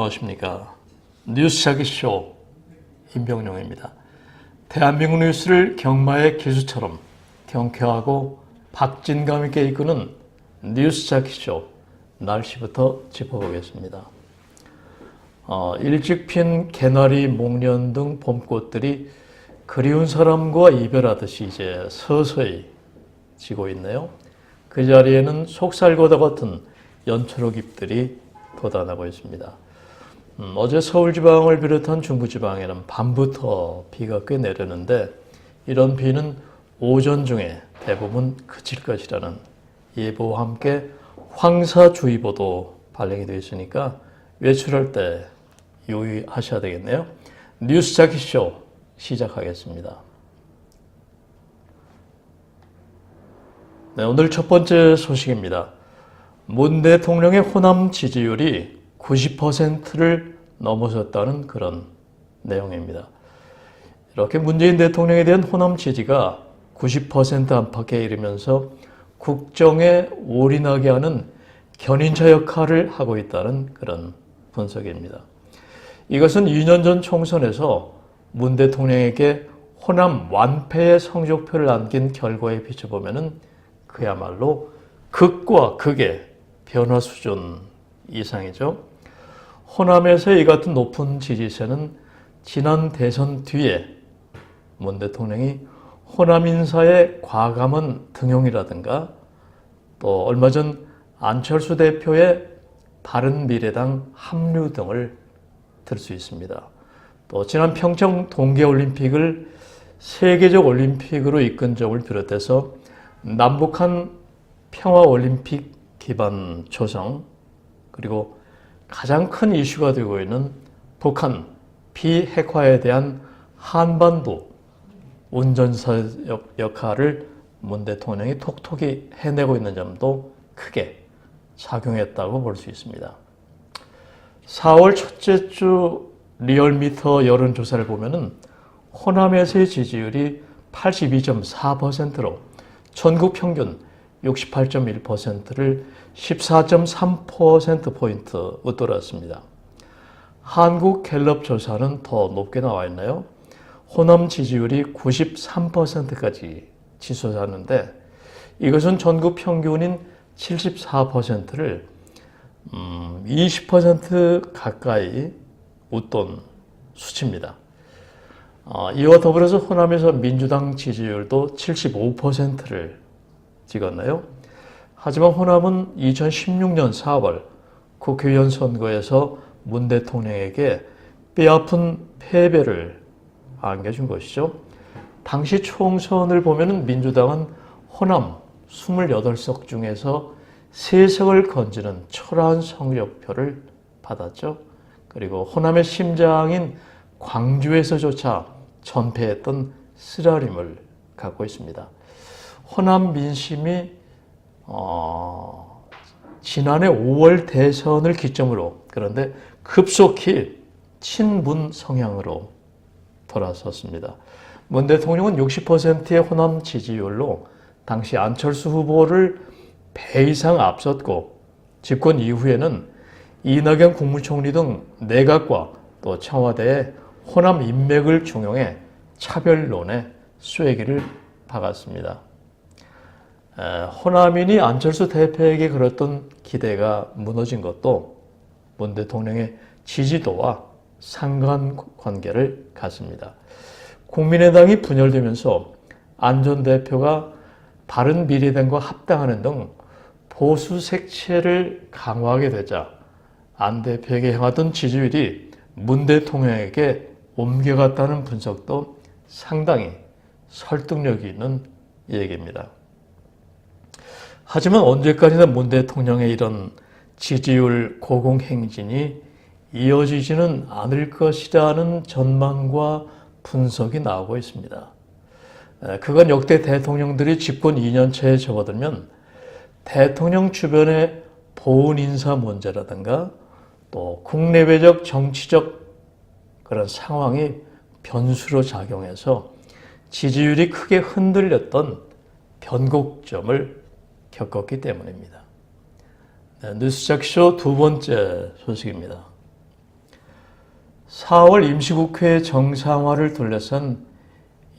안녕하십니까. 뉴스 자기쇼 임병용입니다. 대한민국 뉴스를 경마의 기수처럼 경쾌하고 박진감 있게 이끄는 뉴스 자기쇼 날씨부터 짚어보겠습니다. 일찍 핀 개나리, 목련 등 봄꽃들이 그리운 사람과 이별하듯이 이제 서서히 지고 있네요. 그 자리에는 속살고다 같은 연초록잎들이 돋아나고 있습니다. 어제 서울지방을 비롯한 중부지방에는 밤부터 비가 꽤 내렸는데 이런 비는 오전 중에 대부분 그칠 것이라는 예보와 함께 황사주의보도 발령이 되어 있으니까 외출할 때 유의하셔야 되겠네요. 뉴스 자기쇼 시작하겠습니다. 네, 오늘 첫 번째 소식입니다. 문 대통령의 호남 지지율이 90%를 넘어섰다는 그런 내용입니다. 이렇게 문재인 대통령에 대한 호남 지지가 90% 안팎에 이르면서 국정에 올인하게 하는 견인차 역할을 하고 있다는 그런 분석입니다. 이것은 2년 전 총선에서 문 대통령에게 호남 완패의 성적표를 안긴 결과에 비춰보면 그야말로 극과 극의 변화 수준 이상이죠. 호남에서의 이 같은 높은 지지세는 지난 대선 뒤에 문 대통령이 호남 인사의 과감한 등용이라든가 또 얼마 전 안철수 대표의 바른미래당 합류 등을 들 수 있습니다. 또 지난 평창 동계올림픽을 세계적 올림픽으로 이끈 점을 비롯해서 남북한 평화올림픽 기반 조성, 그리고 가장 큰 이슈가 되고 있는 북한 비핵화에 대한 한반도 운전사 역할을 문 대통령이 톡톡히 해내고 있는 점도 크게 작용했다고 볼 수 있습니다. 4월 첫째 주 리얼미터 여론조사를 보면은 호남에서의 지지율이 82.4%로 전국 평균 68.1%를 14.3%포인트 웃돌았습니다. 한국 갤럽 조사는 더 높게 나와 있나요? 호남 지지율이 93%까지 치솟았는데 이것은 전국 평균인 74%를 20% 가까이 웃돈 수치입니다. 이와 더불어서 호남에서 민주당 지지율도 75%를 찍었나요? 하지만 호남은 2016년 4월 국회의원 선거에서 문 대통령에게 뼈아픈 패배를 안겨준 것이죠. 당시 총선을 보면 민주당은 호남 28석 중에서 3석을 건지는 초라한 성적표를 받았죠. 그리고 호남의 심장인 광주에서조차 전패했던 쓰라림을 갖고 있습니다. 호남 민심이 지난해 5월 대선을 기점으로 그런데 급속히 친문 성향으로 돌아섰습니다. 문 대통령은 60%의 호남 지지율로 당시 안철수 후보를 배 이상 앞섰고 집권 이후에는 이낙연 국무총리 등 내각과 또 청와대의 호남 인맥을 중용해 차별론에 쐐기를 박았습니다. 호남인이 안철수 대표에게 걸었던 기대가 무너진 것도 문 대통령의 지지도와 상관관계를 갖습니다. 국민의당이 분열되면서 안 전 대표가 바른미래당과 합당하는 등 보수 색채를 강화하게 되자 안 대표에게 향하던 지지율이 문 대통령에게 옮겨갔다는 분석도 상당히 설득력이 있는 얘기입니다. 하지만 언제까지나 문 대통령의 이런 지지율 고공행진이 이어지지는 않을 것이라는 전망과 분석이 나오고 있습니다. 그간 역대 대통령들이 집권 2년차에 접어들면 대통령 주변의 보훈 인사 문제라든가 또 국내외적 정치적 그런 상황이 변수로 작용해서 지지율이 크게 흔들렸던 변곡점을 겪었기 때문입니다. 뉴스 자기쇼 두 번째 소식입니다. 4월 임시국회 정상화를 둘러싼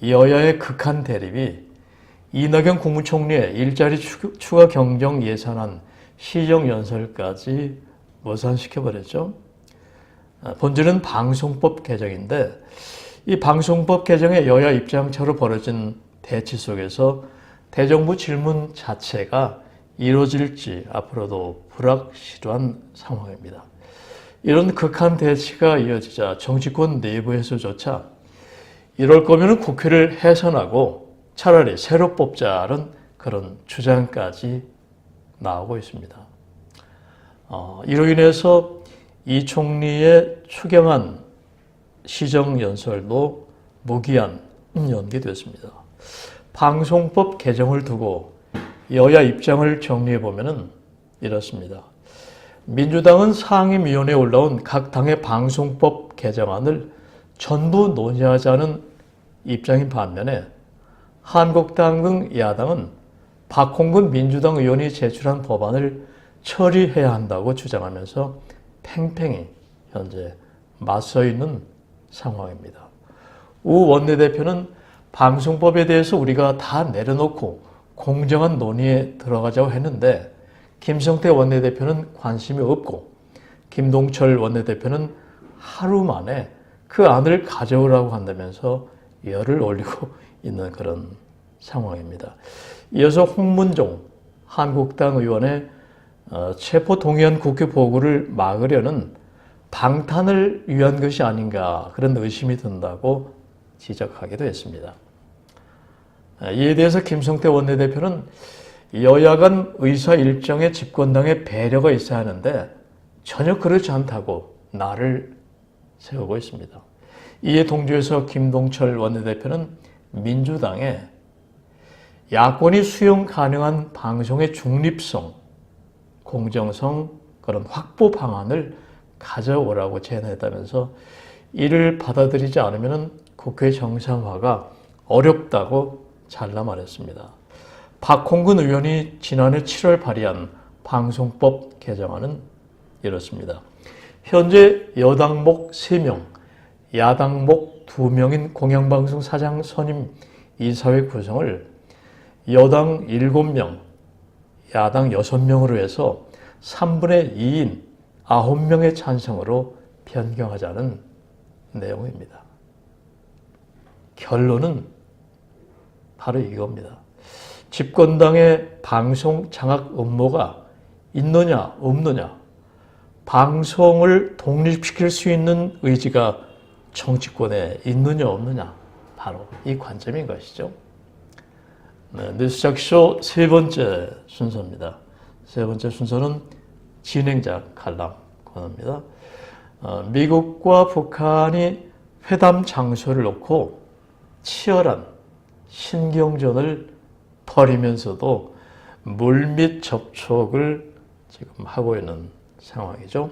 여야의 극한 대립이 이낙연 국무총리의 일자리 추가 경정 예산안 시정연설까지 무산시켜버렸죠. 본질은 방송법 개정인데 이 방송법 개정의 여야 입장차로 벌어진 대치 속에서 대정부 질문 자체가 이루어질지 앞으로도 불확실한 상황입니다. 이런 극한 대치가 이어지자 정치권 내부에서조차 이럴 거면 국회를 해산하고 차라리 새로 뽑자는 그런 주장까지 나오고 있습니다. 이로 인해서 이 총리의 추경안 시정연설도 무기한 연기됐습니다. 방송법 개정을 두고 여야 입장을 정리해보면 이렇습니다. 민주당은 상임위원회에 올라온 각 당의 방송법 개정안을 전부 논의하자는 입장인 반면에 한국당 등 야당은 박홍근 민주당 의원이 제출한 법안을 처리해야 한다고 주장하면서 팽팽히 현재 맞서 있는 상황입니다. 우 원내대표는 방송법에 대해서 우리가 다 내려놓고 공정한 논의에 들어가자고 했는데 김성태 원내대표는 관심이 없고 김동철 원내대표는 하루 만에 그 안을 가져오라고 한다면서 열을 올리고 있는 그런 상황입니다. 이어서 홍문종 한국당 의원의 체포동의안 국회 보고를 막으려는 방탄을 위한 것이 아닌가 그런 의심이 든다고 지적하기도 했습니다. 이에 대해서 김성태 원내대표는 여야 간 의사 일정에 집권당의 배려가 있어야 하는데 전혀 그렇지 않다고 날을 세우고 있습니다. 이에 동조해서 김동철 원내대표는 민주당에 야권이 수용 가능한 방송의 중립성, 공정성 그런 확보 방안을 가져오라고 제안했다면서 이를 받아들이지 않으면 국회 정상화가 어렵다고 잘라 말했습니다. 박홍근 의원이 지난해 7월 발의한 방송법 개정안은 이렇습니다. 현재 여당목 3명, 야당목 2명인 공영방송 사장 선임 이사회 구성을 여당 7명, 야당 6명으로 해서 3분의 2인 9명의 찬성으로 변경하자는 내용입니다. 결론은 바로 이겁니다. 집권당의 방송 장악 음모가 있느냐 없느냐, 방송을 독립시킬 수 있는 의지가 정치권에 있느냐 없느냐, 바로 이 관점인 것이죠. 뉴스작쇼 세 번째 순서입니다. 세 번째 순서는 진행자 칼럼 코너입니다. 미국과 북한이 회담 장소를 놓고 치열한 신경전을 벌이면서도 물밑 접촉을 지금 하고 있는 상황이죠.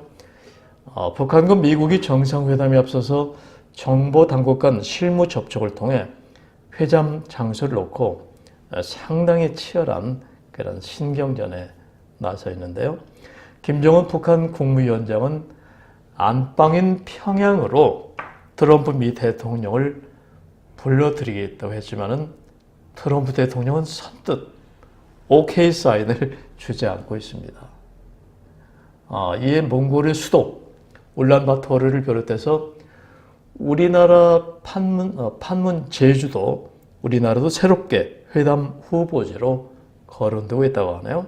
북한과 미국이 정상회담에 앞서서 정보당국 간 실무 접촉을 통해 회담 장소를 놓고 상당히 치열한 그런 신경전에 나서 있는데요. 김정은 북한 국무위원장은 안방인 평양으로 트럼프 미 대통령을 불러들이겠다고 했지만은 트럼프 대통령은 선뜻 오케이 사인을 주지 않고 있습니다. 이에 몽골의 수도 울란바토르를 비롯해서 우리나라 판문 제주도 우리나라도 새롭게 회담 후보지로 거론되고 있다고 하네요.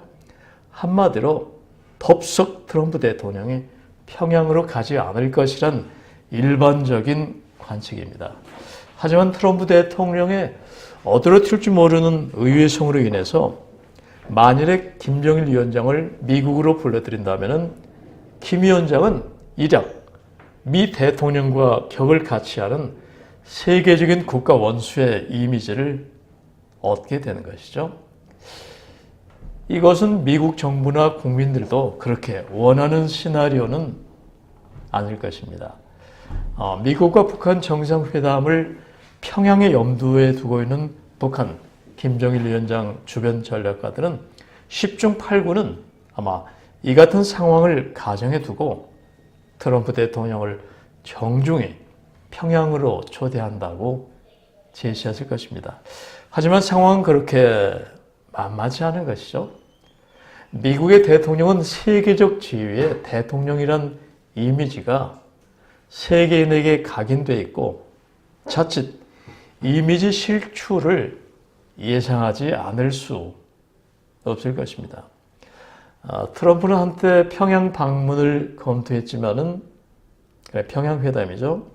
한마디로 덥석 트럼프 대통령이 평양으로 가지 않을 것이란 일반적인 관측입니다. 하지만 트럼프 대통령의 어디로 튈지 모르는 의외성으로 인해서 만일에 김정일 위원장을 미국으로 불러들인다면 김 위원장은 이력 미 대통령과 격을 같이 하는 세계적인 국가 원수의 이미지를 얻게 되는 것이죠. 이것은 미국 정부나 국민들도 그렇게 원하는 시나리오는 아닐 것입니다. 미국과 북한 정상회담을 평양에 염두에 두고 있는 북한 김정일 위원장 주변 전략가들은 10중 8구는 아마 이 같은 상황을 가정해 두고 트럼프 대통령을 정중히 평양으로 초대한다고 제시했을 것입니다. 하지만 상황은 그렇게 만만치 않은 것이죠. 미국의 대통령은 세계적 지위의 대통령이란 이미지가 세계인에게 각인되어 있고 자칫 이미지 실추를 예상하지 않을 수 없을 것입니다. 트럼프는 한때 평양 방문을 검토했지만은 평양 회담이죠.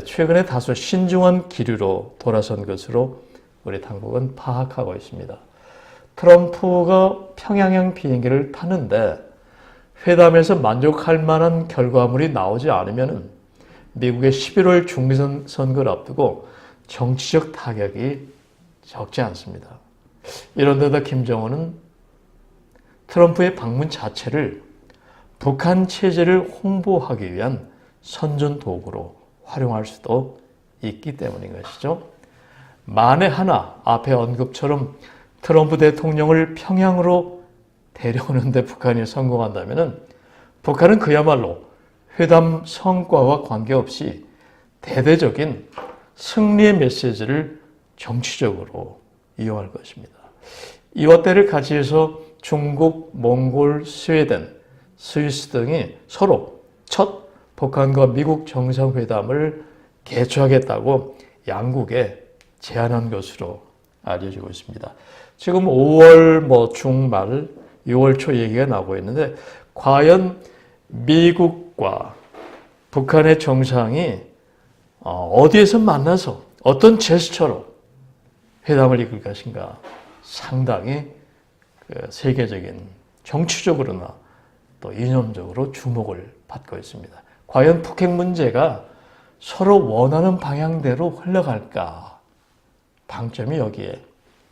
최근에 다소 신중한 기류로 돌아선 것으로 우리 당국은 파악하고 있습니다. 트럼프가 평양행 비행기를 타는데 회담에서 만족할 만한 결과물이 나오지 않으면 미국의 11월 중미선 선거를 앞두고 정치적 타격이 적지 않습니다. 이런 데다 김정은은 트럼프의 방문 자체를 북한 체제를 홍보하기 위한 선전 도구로 활용할 수도 있기 때문인 것이죠. 만에 하나 앞에 언급처럼 트럼프 대통령을 평양으로 데려오는데 북한이 성공한다면 북한은 그야말로 회담 성과와 관계없이 대대적인 승리의 메시지를 정치적으로 이용할 것입니다. 이와 때를 같이해서 중국, 몽골, 스웨덴, 스위스 등이 서로 첫 북한과 미국 정상회담을 개최하겠다고 양국에 제안한 것으로 알려지고 있습니다. 지금 5월 중말, 6월 초 얘기가 나오고 있는데 과연 미국과 북한의 정상이 어디에서 만나서 어떤 제스처로 회담을 이끌 것인가 상당히 세계적인 정치적으로나 또 이념적으로 주목을 받고 있습니다. 과연 북핵 문제가 서로 원하는 방향대로 흘러갈까? 방점이 여기에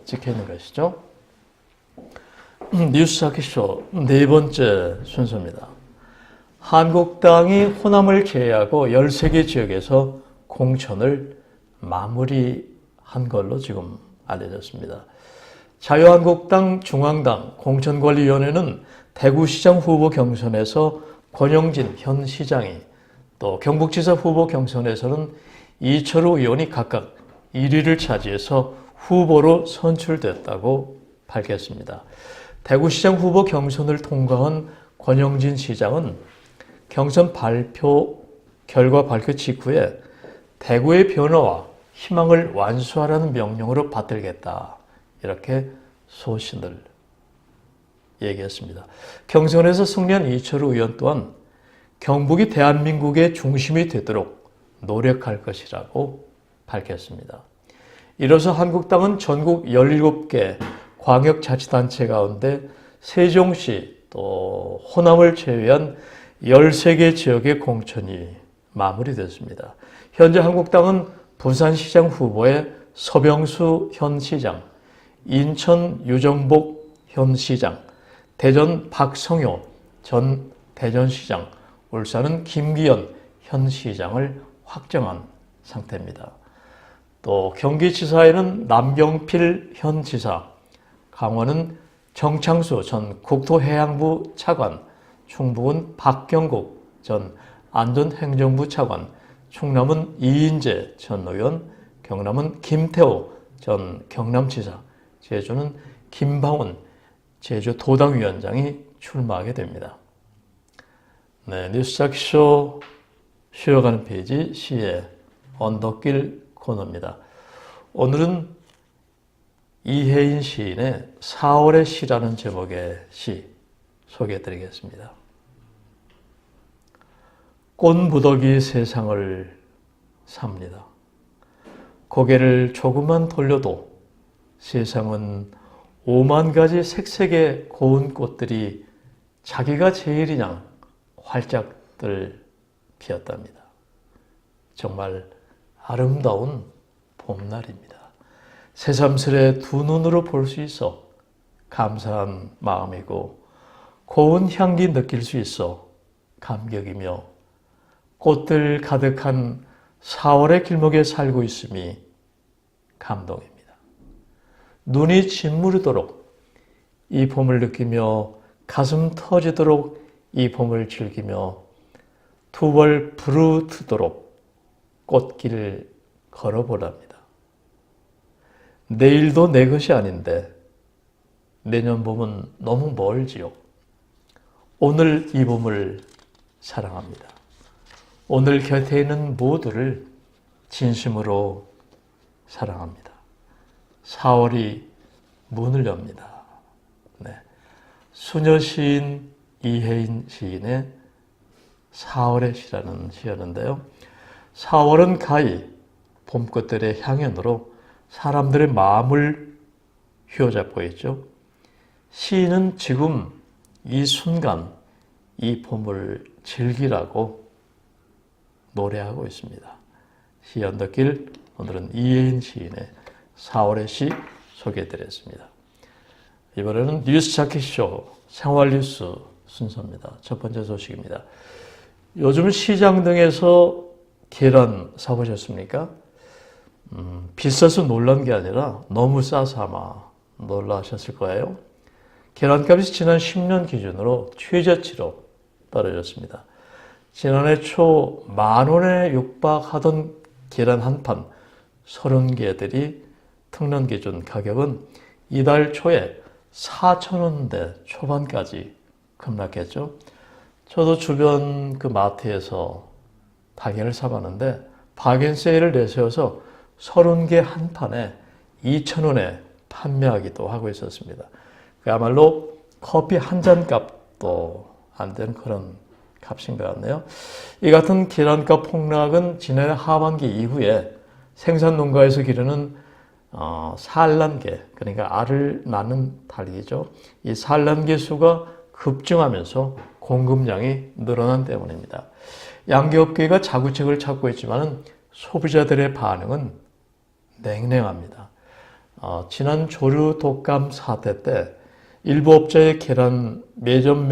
찍혀 있는 것이죠. 뉴스 아키쇼 네 번째 순서입니다. 한국당이 호남을 제외하고 13개 지역에서 공천을 마무리한 걸로 지금 알려졌습니다. 자유한국당 중앙당 공천관리위원회는 대구시장 후보 경선에서 권영진 현 시장이 또 경북지사 후보 경선에서는 이철우 의원이 각각 1위를 차지해서 후보로 선출됐다고 밝혔습니다. 대구시장 후보 경선을 통과한 권영진 시장은 경선 결과 발표 직후에 대구의 변화와 희망을 완수하라는 명령으로 받들겠다. 이렇게 소신을 얘기했습니다. 경선에서 승리한 이철우 의원 또한 경북이 대한민국의 중심이 되도록 노력할 것이라고 밝혔습니다. 이로써 한국당은 전국 17개 광역자치단체 가운데 세종시 또 호남을 제외한 13개 지역의 공천이 마무리됐습니다. 현재 한국당은 부산시장 후보의 서병수 현 시장, 인천 유정복 현 시장, 대전 박성효 전 대전시장, 울산은 김기현 현 시장을 확정한 상태입니다. 또 경기지사에는 남경필 현 지사, 강원은 정창수 전 국토해양부 차관, 충북은 박경국 전 안전행정부 차관, 충남은 이인재 전 의원, 경남은 김태호 전 경남지사, 제주는 김방훈 제주도당위원장이 출마하게 됩니다. 네, 뉴스작쇼 쉬어가는 페이지 시의 언덕길 코너입니다. 오늘은 이혜인 시인의 4월의 시라는 제목의 시 소개해드리겠습니다. 꽃무더기 세상을 삽니다. 고개를 조금만 돌려도 세상은 5만 가지 색색의 고운 꽃들이 자기가 제일이냥 활짝들 피었답니다. 정말 아름다운 봄날입니다. 새삼스레 두 눈으로 볼 수 있어 감사한 마음이고 고운 향기 느낄 수 있어 감격이며 꽃들 가득한 4월의 길목에 살고 있음이 감동입니다. 눈이 짓무르도록 이 봄을 느끼며 가슴 터지도록 이 봄을 즐기며 두벌 부르트도록 꽃길을 걸어보랍니다. 내일도 내 것이 아닌데 내년 봄은 너무 멀지요. 오늘 이 봄을 사랑합니다. 오늘 곁에 있는 모두를 진심으로 사랑합니다. 4월이 문을 엽니다. 네. 수녀 시인 이혜인 시인의 4월의 시라는 시였는데요. 4월은 가히 봄꽃들의 향연으로 사람들의 마음을 휘어잡고 있죠. 시인은 지금 이 순간 이 봄을 즐기라고 노래하고 있습니다. 시 언덕길, 오늘은 이혜인 시인의 4월의 시 소개해드렸습니다. 이번에는 뉴스 자켓쇼 생활 뉴스 순서입니다. 첫 번째 소식입니다. 요즘 시장 등에서 계란 사보셨습니까? 비싸서 놀란 게 아니라 너무 싸서 아마 놀라셨을 거예요. 계란값이 지난 10년 기준으로 최저치로 떨어졌습니다. 지난해 초 10,000원에 육박하던 계란 한 판 30개들이 특론 기준 가격은 이달 초에 4,000원대 초반까지 급락했죠. 저도 주변 그 마트에서 달걀을 사봤는데 바겐 세일을 내세워서 30개 한 판에 2,000원에 판매하기도 하고 있었습니다. 그야말로 커피 한 잔 값도 안 되는 그런 값인 것 같네요. 이 같은 계란값 폭락은 지난해 하반기 이후에 생산 농가에서 기르는 산란계, 그러니까 알을 낳는 닭이죠. 이 산란계 수가 급증하면서 공급량이 늘어난 때문입니다. 양계업계가 자구책을 찾고 있지만 소비자들의 반응은 냉랭합니다. 지난 조류 독감 사태 때 일부 업자의 계란 매점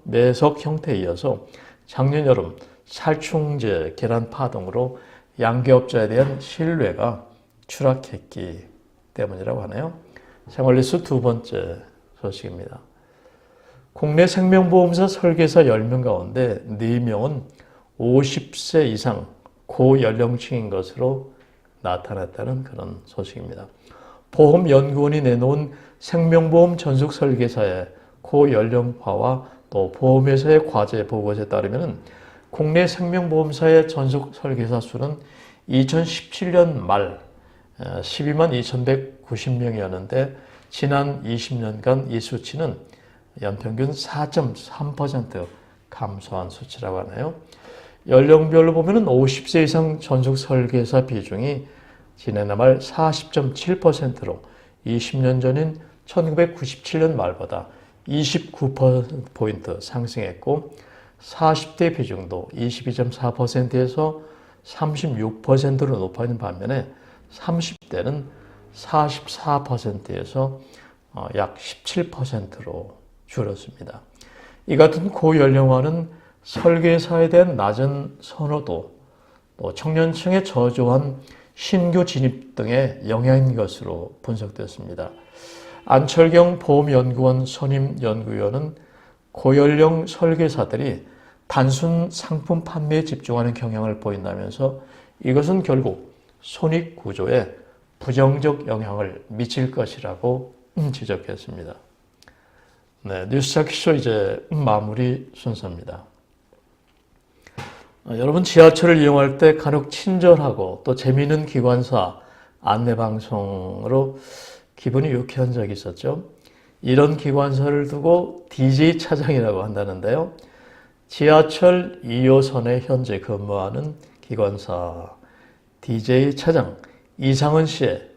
매석 형태에 이어서 작년 여름 살충제 계란 파동으로 양계업자에 대한 신뢰가 추락했기 때문이라고 하네요. 생활뉴스 두 번째 소식입니다. 국내 생명보험사 설계사 10명 가운데 4명은 50세 이상 고연령층인 것으로 나타났다는 그런 소식입니다. 보험연구원이 내놓은 생명보험 전속 설계사의 고연령화와 또 보험회사의 과제 보고서에 따르면 국내 생명보험사의 전속 설계사 수는 2017년 말 12만 2,190명이었는데 지난 20년간 이 수치는 연평균 4.3% 감소한 수치라고 하네요. 연령별로 보면 50세 이상 전속 설계사 비중이 지난해 말 40.7%로 20년 전인 1997년 말보다 29%포인트 상승했고 40대 비중도 22.4%에서 36%로 높아진 반면에 30대는 44%에서 약 17%로 줄었습니다. 이 같은 고연령화는 설계사에 대한 낮은 선호도, 또 청년층의 저조한 신규 진입 등의 영향인 것으로 분석됐습니다. 안철경 보험연구원 선임연구위원은 고연령 설계사들이 단순 상품 판매에 집중하는 경향을 보인다면서 이것은 결국 손익구조에 부정적 영향을 미칠 것이라고 지적했습니다. 네, 뉴스자키쇼 이제 마무리 순서입니다. 여러분 지하철을 이용할 때 간혹 친절하고 또 재미있는 기관사 안내방송으로 기분이 유쾌한 적이 있었죠. 이런 기관사를 두고 DJ 차장이라고 한다는데요. 지하철 2호선에 현재 근무하는 기관사 DJ 차장 이상은 씨의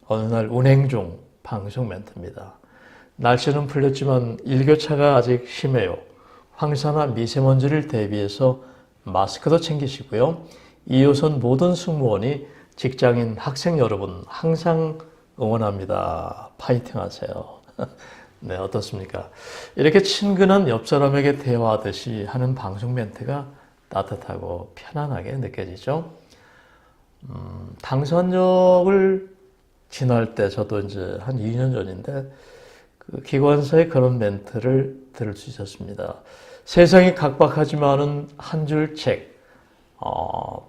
어느 날 운행 중 방송 멘트입니다. 날씨는 풀렸지만 일교차가 아직 심해요. 황사나 미세먼지를 대비해서 마스크도 챙기시고요. 2호선 모든 승무원이 직장인 학생 여러분 항상 응원합니다. 파이팅 하세요. 네, 어떻습니까? 이렇게 친근한 옆 사람에게 대화하듯이 하는 방송 멘트가 따뜻하고 편안하게 느껴지죠. 당선역을 지날 때 저도 이제 한 2년 전인데 그 기관사의 그런 멘트를 들을 수 있었습니다. 세상이 각박하지만은 한 줄 책,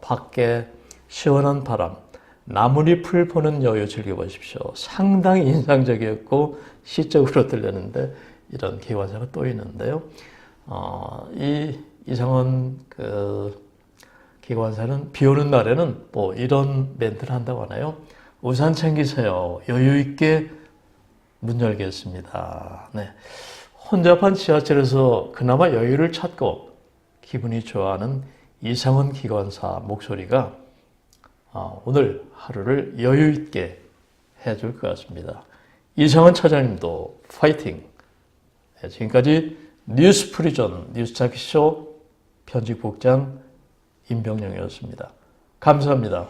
밖에 시원한 바람, 나뭇잎을 보는 여유 즐겨보십시오. 상당히 인상적이었고 시적으로 들렸는데 이런 기관사가 또 있는데요. 이 이상원 기관사는 비 오는 날에는 뭐 이런 멘트를 한다고 하나요? 우산 챙기세요. 여유 있게 문 열겠습니다. 네. 혼잡한 지하철에서 그나마 여유를 찾고 기분이 좋아하는 이상원 기관사 목소리가 오늘 하루를 여유 있게 해줄 것 같습니다. 이상원 차장님도 파이팅! 네, 지금까지 뉴스 프리전 뉴스 찾기쇼 편집국장 임병영이었습니다. 감사합니다.